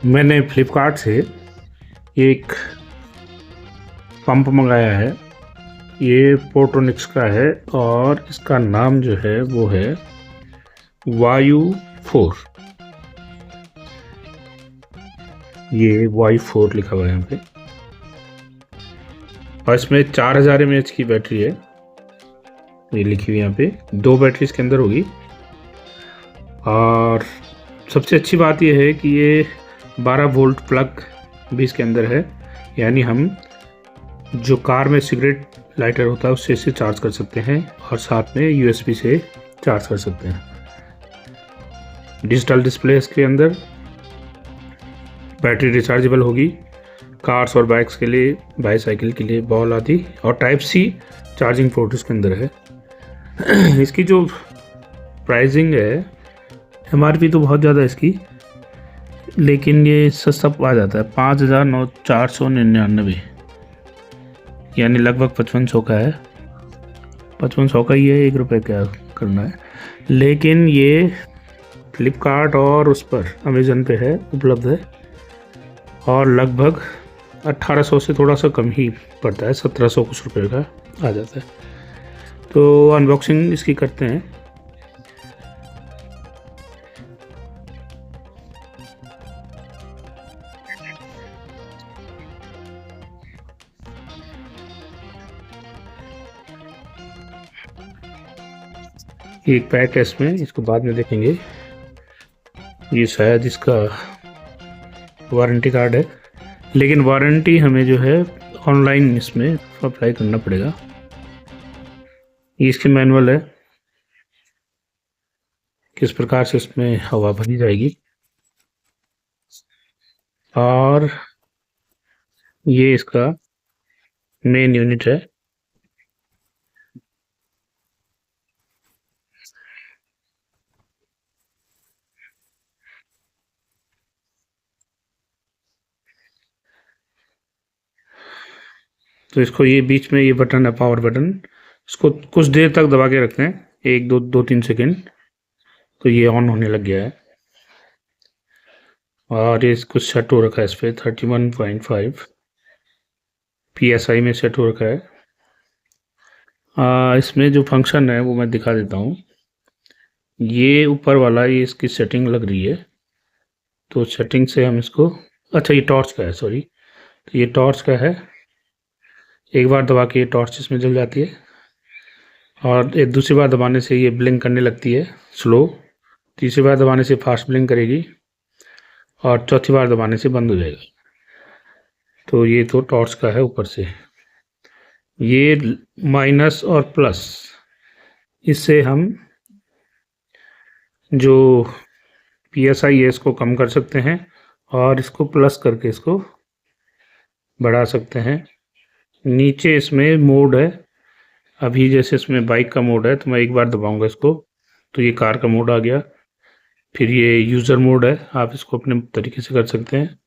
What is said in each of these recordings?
मैंने फ्लिपकार्ट से एक पंप मंगाया है। ये पोर्टोनिक्स का है और इसका नाम जो है वो है वायु 4। ये वायु 4 लिखा हुआ है यहाँ पे और इसमें 4000 mAh की बैटरी है। ये लिखी हुई यहाँ पे 2 बैटरी इसके अंदर होगी। और सबसे अच्छी बात यह है कि ये 12 वोल्ट प्लग भी इसके अंदर है, यानी हम जो कार में सिगरेट लाइटर होता है उससे इसे चार्ज कर सकते हैं और साथ में USB से चार्ज कर सकते हैं। डिजिटल डिस्प्ले इसके अंदर, बैटरी रिचार्जेबल होगी कार्स और बाइक्स के लिए, बाईसाइकिल के लिए, बॉल आदि, और टाइप C चार्जिंग पोर्ट इसके अंदर है। इसकी जो प्राइसिंग है, MRP तो बहुत ज़्यादा है इसकी, लेकिन ये सस्ता आ जाता है 5499, यानी लगभग 5500 का है। 5500 का ही है, 1 रुपये क्या करना है। लेकिन ये फ्लिपकार्ट और उस पर अमेज़न पे है, उपलब्ध है, और लगभग 1800 से थोड़ा सा कम ही पड़ता है, 1700 कुछ रुपये का आ जाता है। तो अनबॉक्सिंग इसकी करते हैं। एक पैक है इसमें, इसको बाद में देखेंगे। ये शायद इसका वारंटी कार्ड है, लेकिन वारंटी हमें जो है ऑनलाइन इसमें अप्लाई करना पड़ेगा। ये इसकी मैनुअल है, किस प्रकार से इसमें हवा भरी जाएगी। और ये इसका मेन यूनिट है। तो इसको, ये बीच में ये बटन है पावर बटन, इसको कुछ देर तक दबा के रखते हैं, 1-2-3 सेकेंड, तो ये ऑन होने लग गया है। और ये कुछ सेट हो रखा है इस पर 31.5 PSI में सेट हो रखा है। इसमें जो फंक्शन है वो मैं दिखा देता हूँ। ये ऊपर वाला, ये इसकी सेटिंग लग रही है, तो सेटिंग से हम इसको, अच्छा ये टॉर्च का है, सॉरी, तो ये टॉर्च का है। एक बार दबा के ये टॉर्च इसमें जल जाती है, और एक दूसरी बार दबाने से ये ब्लिंक करने लगती है स्लो, तीसरी बार दबाने से फास्ट ब्लिंक करेगी, और चौथी बार दबाने से बंद हो जाएगा। तो ये तो टॉर्च का है ऊपर से। ये माइनस और प्लस, इससे हम जो PSI है इसको कम कर सकते हैं, और इसको प्लस करके इसको बढ़ा सकते हैं। नीचे इसमें मोड है, अभी जैसे इसमें बाइक का मोड है, तो मैं एक बार दबाऊंगा इसको तो ये कार का मोड आ गया। फिर ये यूज़र मोड है, आप इसको अपने तरीके से कर सकते हैं।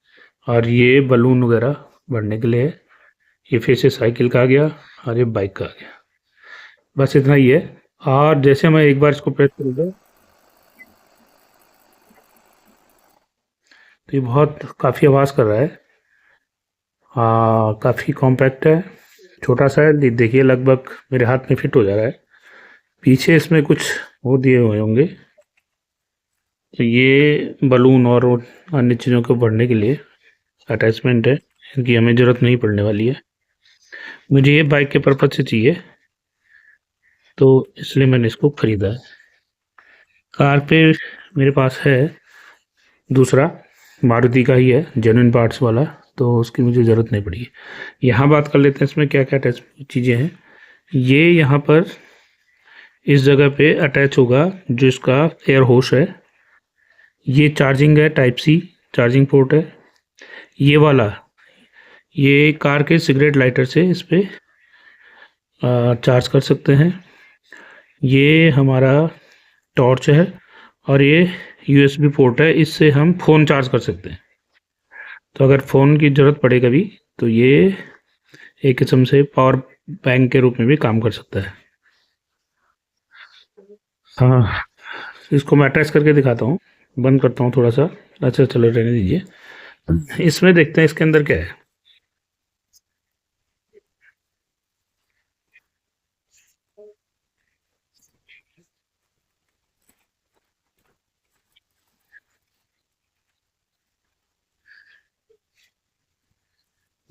और ये बलून वगैरह बढ़ने के लिए है। ये फिर से साइकिल का आ गया और ये बाइक का आ गया। बस इतना ही है। और जैसे मैं एक बार इसको प्रेस करूँगा तो ये बहुत काफ़ी आवाज़ कर रहा है। काफ़ी कॉम्पैक्ट है, छोटा सा है, देखिए लगभग मेरे हाथ में फिट हो जा रहा है। पीछे इसमें कुछ वो दिए हुए होंगे, तो ये बलून और अन्य चीज़ों को भरने के लिए अटैचमेंट है, इनकी हमें ज़रूरत नहीं पड़ने वाली है। मुझे ये बाइक के पर्पज़ से चाहिए, तो इसलिए मैंने इसको ख़रीदा है। कार पे मेरे पास है दूसरा, मारुति का ही है, जेन्युइन पार्ट्स वाला, तो उसकी मुझे ज़रूरत नहीं पड़ी। यहाँ बात कर लेते हैं इसमें क्या क्या अटैच चीज़ें हैं। ये यहाँ पर इस जगह पे अटैच होगा जो इसका एयर होस है। ये चार्जिंग है, टाइप C चार्जिंग पोर्ट है। ये वाला, ये कार के सिगरेट लाइटर से इस पर चार्ज कर सकते हैं। ये हमारा टॉर्च है, और ये USB पोर्ट है, इससे हम फ़ोन चार्ज कर सकते हैं। तो अगर फ़ोन की ज़रूरत पड़े कभी, तो ये एक किस्म से पावर बैंक के रूप में भी काम कर सकता है। हाँ, इसको मैं अटैच करके दिखाता हूँ, बंद करता हूँ थोड़ा सा, अच्छा चलो रहने दीजिए। इसमें देखते हैं इसके अंदर क्या है।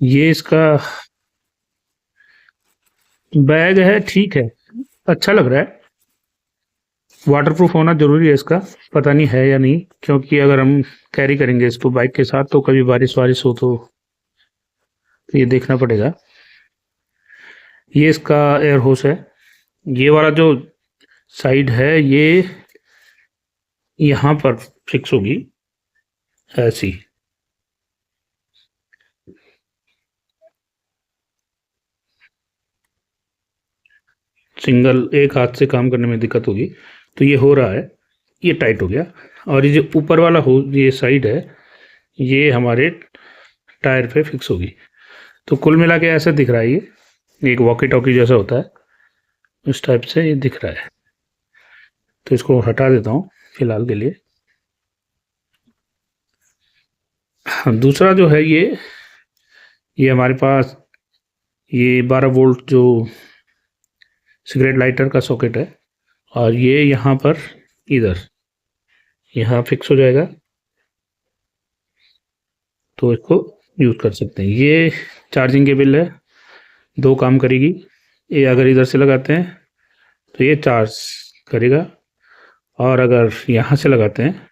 ये इसका बैग है, ठीक है, अच्छा लग रहा है। वाटरप्रूफ होना जरूरी है इसका, पता नहीं है या नहीं, क्योंकि अगर हम कैरी करेंगे इसको बाइक के साथ तो कभी बारिश वारिश हो तो ये देखना पड़ेगा। ये इसका एयर होस है। ये वाला जो साइड है ये यहाँ पर फिक्स होगी ऐसी। सिंगल एक हाथ से काम करने में दिक्कत होगी, तो ये हो रहा है, ये टाइट हो गया। और ये जो ऊपर वाला हो ये साइड है ये हमारे टायर पे फिक्स होगी। तो कुल मिला के ऐसा दिख रहा है, ये एक वॉकी टॉकी जैसा होता है, इस टाइप से ये दिख रहा है। तो इसको हटा देता हूँ फिलहाल के लिए। हाँ, दूसरा जो है ये हमारे पास ये 12 वोल्ट जो सिगरेट लाइटर का सॉकेट है, और ये यहाँ पर इधर यहाँ फिक्स हो जाएगा, तो इसको यूज़ कर सकते हैं। ये चार्जिंग केबल है, दो काम करेगी। ये अगर इधर से लगाते हैं तो ये चार्ज करेगा, और अगर यहाँ से लगाते हैं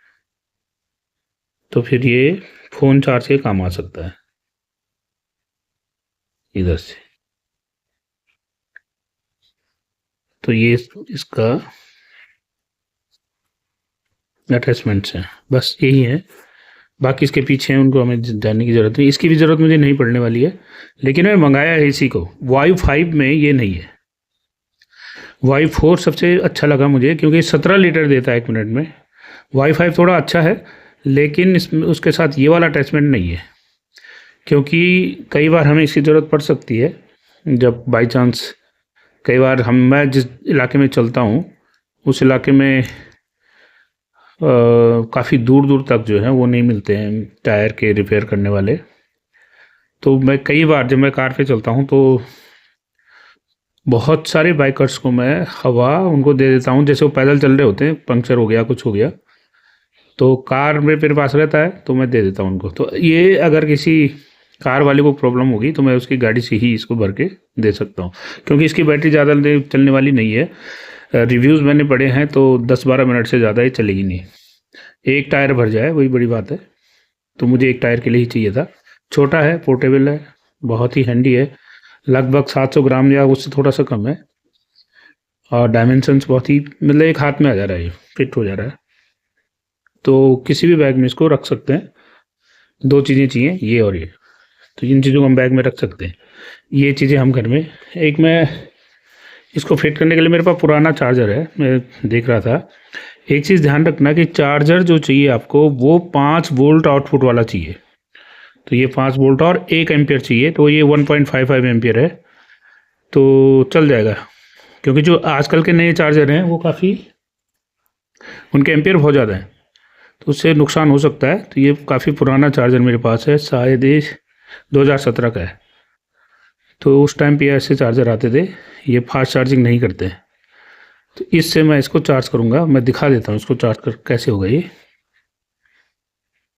तो फिर ये फ़ोन चार्ज के काम आ सकता है इधर से। तो ये इसका अटैचमेंट्स हैं, बस यही है। बाकी इसके पीछे हैं, उनको हमें जानने की ज़रूरत नहीं, इसकी भी ज़रूरत मुझे नहीं पड़ने वाली है। लेकिन मैं मंगाया है इसी को, वायु 5 में ये नहीं है। वाई 4 सबसे अच्छा लगा मुझे, क्योंकि 17 लीटर देता है 1 मिनट में। वाई 5 थोड़ा अच्छा है, लेकिन इसमें उसके साथ ये वाला अटैचमेंट नहीं है, क्योंकि कई बार हमें इसकी ज़रूरत पड़ सकती है। जब बाई चांस कई बार मैं जिस इलाके में चलता हूँ उस इलाके में काफ़ी दूर दूर तक जो है वो नहीं मिलते हैं टायर के रिपेयर करने वाले। तो मैं कई बार जब मैं कार पे चलता हूँ तो बहुत सारे बाइकर्स को मैं हवा उनको दे देता हूँ, जैसे वो पैदल चल रहे होते हैं, पंक्चर हो गया कुछ हो गया तो कार में मेरे पास रहता है तो मैं दे देता हूँ उनको। तो ये अगर किसी कार वाले को प्रॉब्लम होगी तो मैं उसकी गाड़ी से ही इसको भर के दे सकता हूँ, क्योंकि इसकी बैटरी ज़्यादा चलने वाली नहीं है। रिव्यूज़ मैंने पढ़े हैं तो 10-12 मिनट से ज़्यादा ही चलेगी नहीं। एक टायर भर जाए वही बड़ी बात है, तो मुझे एक टायर के लिए ही चाहिए था। छोटा है, पोर्टेबल है, बहुत ही हैंडी है, लगभग 700 ग्राम या उससे थोड़ा सा कम है, और डायमेंशंस बहुत ही मतलब एक हाथ में आ जा रहा है, ये फिट हो जा रहा है। तो किसी भी बैग में इसको रख सकते हैं। दो चीज़ें चाहिए, ये और ये, तो इन चीज़ों को हम बैग में रख सकते हैं। ये चीज़ें हम घर में, एक मैं इसको फिट करने के लिए मेरे पास पुराना चार्जर है, मैं देख रहा था। एक चीज़ ध्यान रखना कि चार्जर जो चाहिए आपको वो 5 वोल्ट आउटपुट वाला चाहिए। तो ये 5 वोल्ट और 1 एम्पियर चाहिए, तो ये 1.55 एम्पियर है, तो चल जाएगा। क्योंकि जो आजकल के नए चार्जर हैं वो काफ़ी उनके एम्पियर बहुत ज़्यादा हैं, तो उससे नुकसान हो सकता है। तो ये काफ़ी पुराना चार्जर मेरे पास है, शायद ये 2017 का है। तो उस टाइम पे ऐसे चार्जर आते थे, ये फास्ट चार्जिंग नहीं करते। तो इससे मैं इसको चार्ज करूँगा, मैं दिखा देता हूँ इसको चार्ज कर कैसे होगा ये।